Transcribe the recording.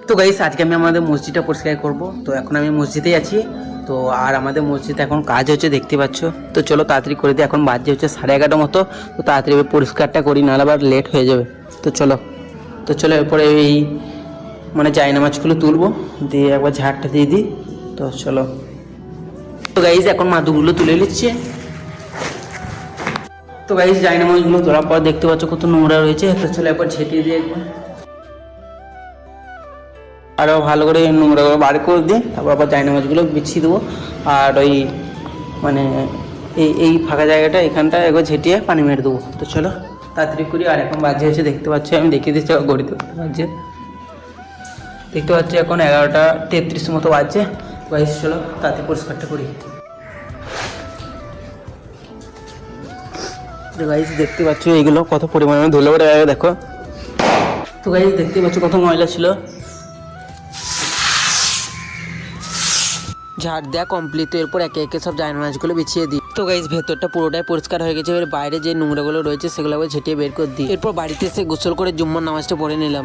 তো গাইস আজকে আমি আমাদের মসজিদটা পরিষ্কার করব। তো এখন আমি মসজিদেই আছি। তো আর আমাদের মসজিদে এখন কাজ হচ্ছে দেখতে পাচ্ছ। তো চলো তাড়াতাড়ি করে দিই, এখন বাজে হচ্ছে 11:30 মতো। তো তাড়াতাড়ি পরিষ্কারটা করি, নাহলে আবার লেট হয়ে যাবে। তো চলো এরপরে এই মানে জায়নামাজগুলো তুলবো, দিয়ে একবার ঝাড়টা দিয়ে দিই। তো চলো, তো গাইস এখন মাদুগুলো তুলে নিচ্ছে। তো গাইস জায়নামাজগুলো তোলার পর দেখতে পাচ্ছ কত নোংরা রয়েছে। তো চলো একবার ঝেঁটিয়ে দিই একবার, আরও ভালো করে নোংরাগুলো বার করে দিয়ে তারপর আবার জায়নামাজগুলো বিছিয়ে দেবো। আর ওই মানে এই ফাঁকা জায়গাটা এখানটা একবার ঝেঁটিয়ে পানি মেরে দেবো। তো চলো তাড়াতাড়ি করি। আর এখন বাজে হচ্ছে দেখতে পাচ্ছি, আমি দেখিয়ে দিচ্ছি ঘড়িতে বাজছে, দেখতে পাচ্ছি এখন 11:33 মতো বাজছে। গাইস চলো তাড়াতাড়ি পরিষ্কারটা করি। তো গাইস দেখতে পাচ্ছ এইগুলো কত পরিমাণে ধুলো পড়ে গেছে দেখো। তো গাইস দেখতে পাচ্ছ কত ময়লা ছিল। ঝাড় দেওয়া কমপ্লিট, তো এরপর একে একে সব জায়নামাজগুলো বিছিয়ে দিই। তো গাইস ভেতরটা পুরোটাই পরিষ্কার হয়ে গেছে, এবার বাইরে যে নোংরাগুলো রয়েছে সেগুলো আবার ঝেঁটিয়ে বের করে দিই। এরপর বাড়িতে এসে গোসল করে জুম্মার নামাজটা পড়ে নিলাম।